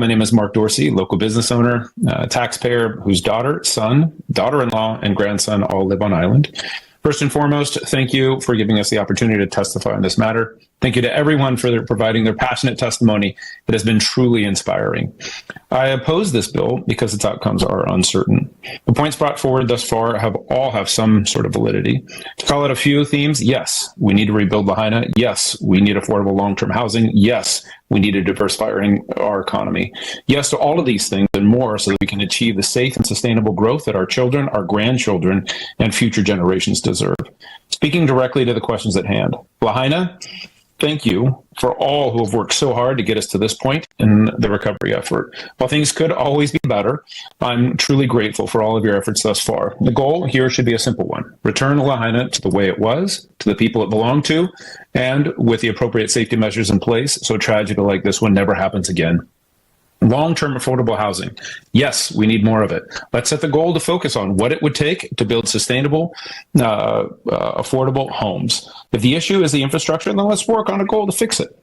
My name is Mark Dorsey, local business owner, taxpayer whose daughter, son, daughter-in-law, and grandson all live on island. First and foremost, thank you for giving us the opportunity to testify on this matter. Thank you to everyone for providing their passionate testimony. It has been truly inspiring. I oppose this bill because its outcomes are uncertain. The points brought forward thus far all have some sort of validity. To call out a few themes, yes, we need to rebuild Lahaina. Yes, we need affordable long-term housing. Yes, we need to diversify our economy. Yes to all of these things and more so that we can achieve the safe and sustainable growth that our children, our grandchildren, and future generations deserve. Speaking directly to the questions at hand, Lahaina, thank you for all who have worked so hard to get us to this point in the recovery effort. While things could always be better, I'm truly grateful for all of your efforts thus far. The goal here should be a simple one. Return Lahaina to the way it was, to the people it belonged to, and with the appropriate safety measures in place so a tragedy like this one never happens again. Long-term affordable housing. Yes, we need more of it. Let's set the goal to focus on what it would take to build sustainable, affordable homes. If the issue is the infrastructure, then let's work on a goal to fix it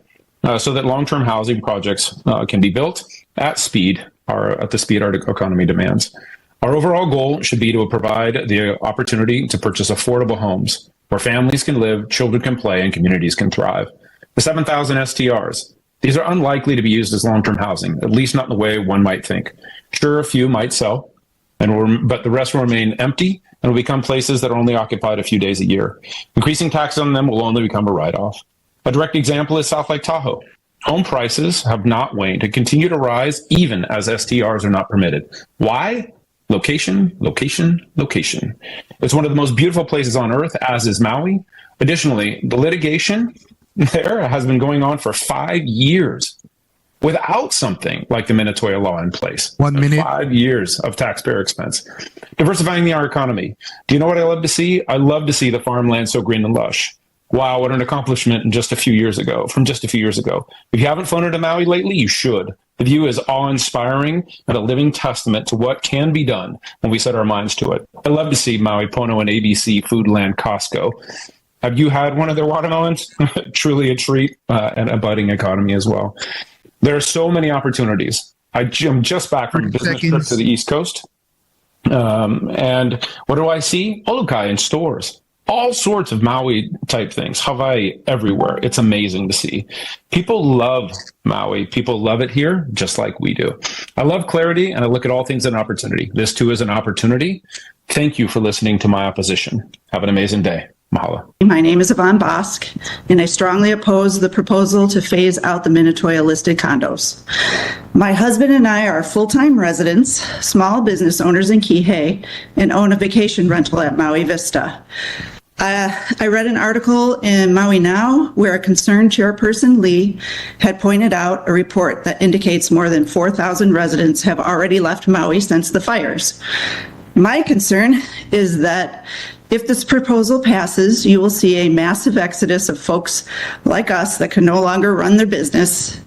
so that long-term housing projects can be built at speed or at the speed our economy demands. Our overall goal should be to provide the opportunity to purchase affordable homes where families can live, children can play, and communities can thrive. The 7,000 STRs. These are unlikely to be used as long-term housing, at least not in the way one might think. Sure, a few might sell, but the rest will remain empty and will become places that are only occupied a few days a year. Increasing taxes on them will only become a write-off. A direct example is South Lake Tahoe. Home prices have not waned and continue to rise even as STRs are not permitted. Why? Location, location, location. It's one of the most beautiful places on earth, as is Maui. Additionally, the litigation there has been going on for 5 years without something like the Minatoya law in place. 1 minute. 5 years of taxpayer expense. Diversifying our economy. Do you know what I love to see? I love to see the farmland so green and lush. Wow, what an accomplishment from just a few years ago. If you haven't flown into Maui lately, you should. The view is awe-inspiring and a living testament to what can be done when we set our minds to it. I love to see Maui, Pono, and ABC Foodland Costco. Have you had one of their watermelons? Truly a treat and a budding economy as well. There are so many opportunities. I'm just back from a business trip to the East Coast. And what do I see? Olokai in stores. All sorts of Maui type things. Hawaii everywhere. It's amazing to see. People love Maui. People love it here just like we do. I love clarity and I look at all things as an opportunity. This too is an opportunity. Thank you for listening to my opposition. Have an amazing day. Mahalo. My name is Yvonne Bosk, and I strongly oppose the proposal to phase out the Minatoya listed condos. My husband and I are full-time residents, small business owners in Kihei, and own a vacation rental at Maui Vista. I read an article in Maui Now where a concerned chairperson, Lee, had pointed out a report that indicates more than 4,000 residents have already left Maui since the fires. My concern is that if this proposal passes, you will see a massive exodus of folks like us that can no longer run their business,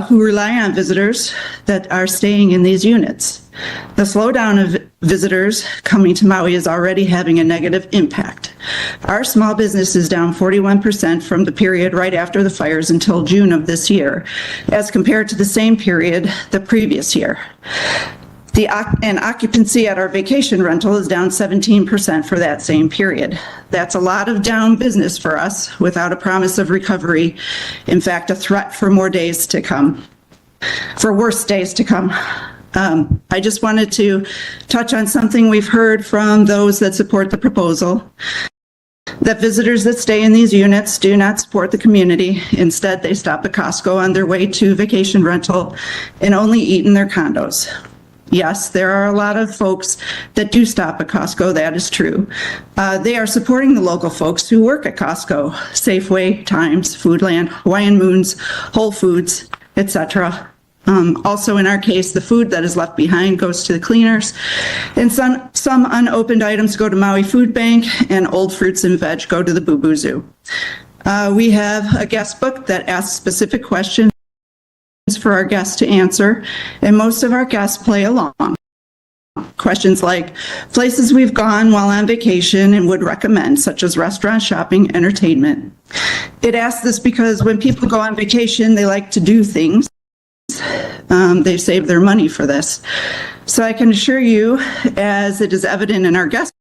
who rely on visitors that are staying in these units. The slowdown of visitors coming to Maui is already having a negative impact. Our small business is down 41% from the period right after the fires until June of this year, as compared to the same period the previous year. And occupancy at our vacation rental is down 17% for that same period. That's a lot of down business for us without a promise of recovery. In fact, a threat for more days to come, for worse days to come. I just wanted to touch on something we've heard from those that support the proposal, that visitors that stay in these units do not support the community. Instead, they stop at Costco on their way to vacation rental and only eat in their condos. Yes, there are a lot of folks that do stop at Costco. That is true. They are supporting the local folks who work at Costco, Safeway, Times, Foodland, Hawaiian Moons, Whole Foods, etc. Also, in our case, the food that is left behind goes to the cleaners, and some unopened items go to Maui Food Bank, and old fruits and veg go to the Boo Boo Zoo. We have a guest book that asks specific questions for our guests to answer, and most of our guests play along. Questions like places we've gone while on vacation and would recommend, such as restaurants, shopping, entertainment. It asks this because when people go on vacation, they like to do things. They've saved their money for this. So I can assure you, as it is evident in our guest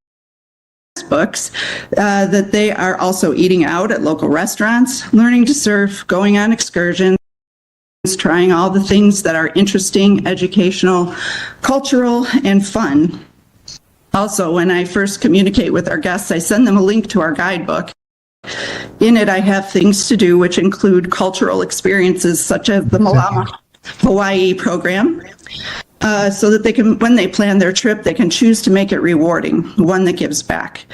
books, that they are also eating out at local restaurants, learning to surf, going on excursions, trying all the things that are interesting, educational, cultural, and fun. Also, when I first communicate with our guests, I send them a link to our guidebook. In it, I have things to do, which include cultural experiences such as the Malama Hawaii program, so that they can, when they plan their trip, they can choose to make it rewarding, one that gives back.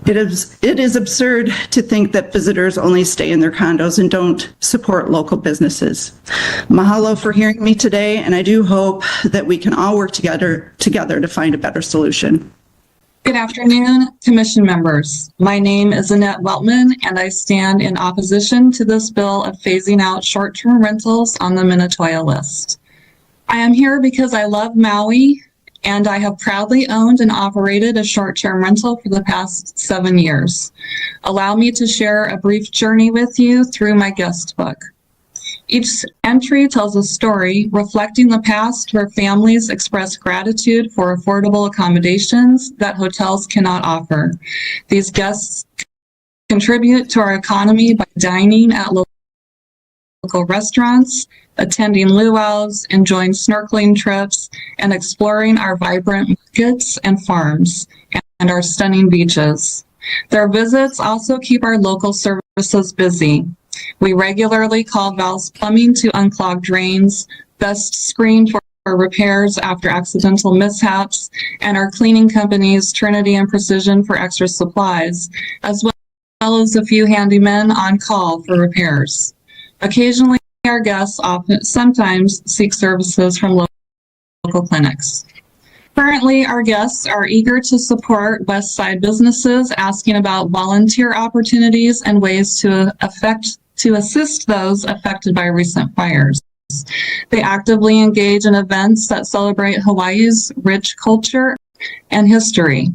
It is absurd to think that visitors only stay in their condos and don't support local businesses. Mahalo for hearing me today, and I do hope that we can all work together to find a better solution. Good afternoon, Commission members. My name is Annette Weltman, and I stand in opposition to this bill of phasing out short-term rentals on the Minatoya list. I am here because I love Maui, and I have proudly owned and operated a short-term rental for the past 7 years. Allow me to share a brief journey with you through my guest book. Each entry tells a story reflecting the past where families express gratitude for affordable accommodations that hotels cannot offer. These guests contribute to our economy by dining at local restaurants, attending luau's, enjoying snorkeling trips, and exploring our vibrant markets and farms and our stunning beaches. Their visits also keep our local services busy. We regularly call Val's Plumbing to unclog drains, Best Screen for repairs after accidental mishaps, and our cleaning companies, Trinity and Precision, for extra supplies, as well as a few handymen on call for repairs. Occasionally, our guests sometimes seek services from local clinics. Currently, our guests are eager to support West Side businesses, asking about volunteer opportunities and ways to assist those affected by recent fires. They actively engage in events that celebrate Hawaii's rich culture and history.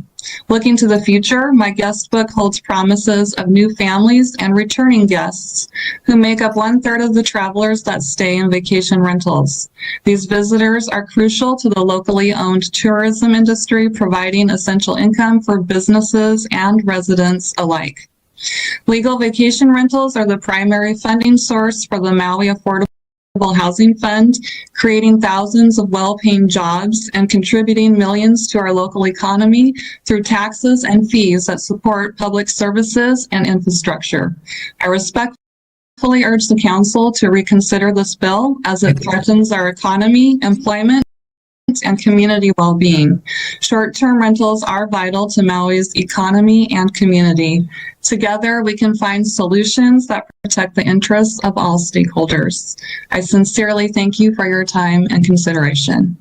Looking to the future, my guest book holds promises of new families and returning guests who make up 1/3 of the travelers that stay in vacation rentals. These visitors are crucial to the locally owned tourism industry, providing essential income for businesses and residents alike. Legal vacation rentals are the primary funding source for the Maui Affordable Housing Fund, creating thousands of well-paying jobs and contributing millions to our local economy through taxes and fees that support public services and infrastructure. I respectfully urge the Council to reconsider this bill as it threatens our economy, employment, and community well-being. Short-term rentals are vital to Maui's economy and community. Together, we can find solutions that protect the interests of all stakeholders. I sincerely thank you for your time and consideration.